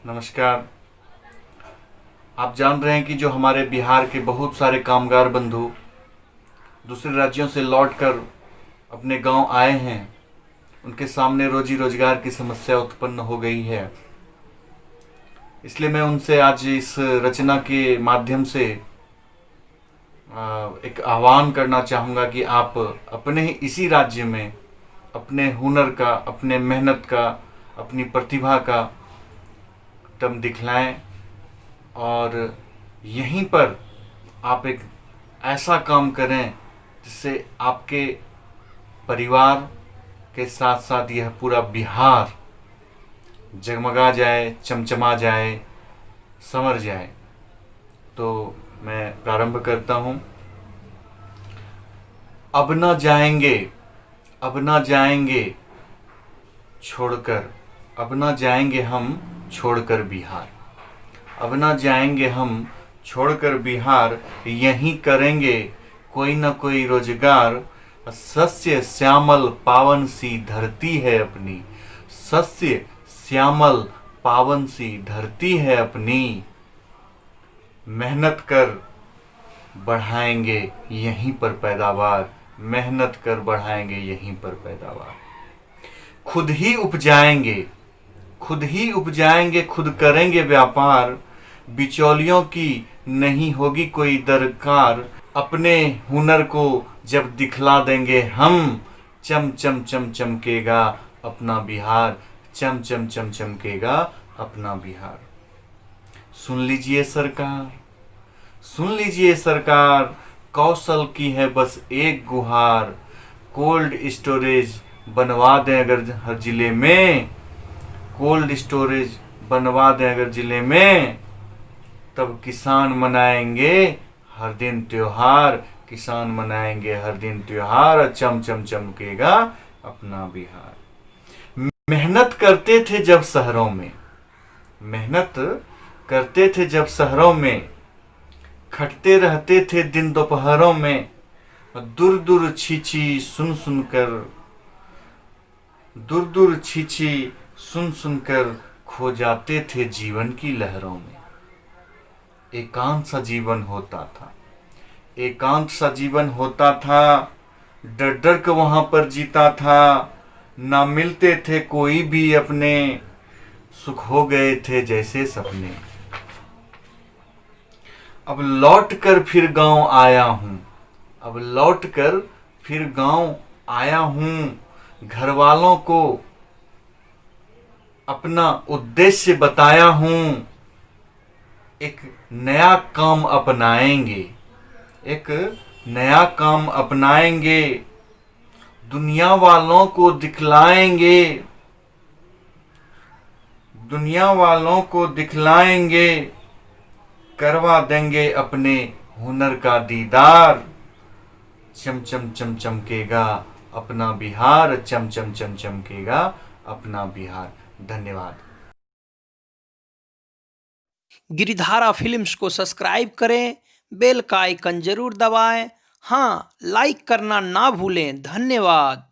नमस्कार। आप जान रहे हैं कि जो हमारे बिहार के बहुत सारे कामगार बंधु दूसरे राज्यों से लौटकर अपने गांव आए हैं, उनके सामने रोजी रोजगार की समस्या उत्पन्न हो गई है। इसलिए मैं उनसे आज इस रचना के माध्यम से एक आह्वान करना चाहूँगा कि आप अपने ही इसी राज्य में अपने हुनर का, अपने मेहनत का, अपनी प्रतिभा का दम दिखलाएं और यहीं पर आप एक ऐसा काम करें जिससे आपके परिवार के साथ साथ यह पूरा बिहार जगमगा जाए, चमचमा जाए, संवर जाए। तो मैं प्रारंभ करता हूँ। अब न जाएंगे, अब न जाएंगे छोड़कर, अब न जाएंगे हम छोड़कर बिहार, अब न जाएंगे हम छोड़कर बिहार, यहीं करेंगे कोई न कोई रोजगार। सस्य श्यामल पावन सी धरती है अपनी, सस्य श्यामल पावन सी धरती है अपनी। मेहनत कर बढ़ाएंगे यहीं पर पैदावार, मेहनत कर बढ़ाएंगे यहीं पर पैदावार। खुद ही उपजाएंगे, खुद ही उपजाएंगे, खुद करेंगे व्यापार। बिचौलियों की नहीं होगी कोई दरकार, अपने हुनर को जब दिखला देंगे हम, चम चम चम चमकेगा अपना बिहार, चम चम चम चमकेगा अपना बिहार। सुन लीजिए सरकार, सुन लीजिए सरकार, कौशल की है बस एक गुहार। कोल्ड स्टोरेज बनवा दें अगर हर जिले में, कोल्ड स्टोरेज बनवा दें अगर जिले में, तब किसान मनाएंगे हर दिन त्योहार, किसान मनाएंगे हर दिन त्योहार, चम चम चमकेगा अपना बिहार। मेहनत करते थे जब शहरों में, मेहनत करते थे जब शहरों में, खटते रहते थे दिन दोपहरों में। दूर दूर छीछी सुन सुनकर, दूर दूर छीछी सुन सुनकर खो जाते थे जीवन की लहरों में। एकांत सा जीवन होता था, एकांत सा जीवन होता था, डर डर के वहां पर जीता था। ना मिलते थे कोई भी अपने, सुख हो गए थे जैसे सपने। अब लौट कर फिर गांव आया हूं, अब लौट कर फिर गांव आया हूं। घर वालों को अपना उद्देश्य बताया हूं। एक नया काम अपनाएंगे, एक नया काम अपनाएंगे, दुनिया वालों को दिखलाएंगे, दुनिया वालों को दिखलाएंगे, करवा देंगे अपने हुनर का दीदार। चम चम चम चमकेगा अपना बिहार, चम चम चम चमकेगा अपना बिहार। धन्यवाद। गिरिधारा फिल्म्स को सब्सक्राइब करें, बेल का आइकन जरूर दबाएं। हाँ, लाइक करना ना भूलें। धन्यवाद।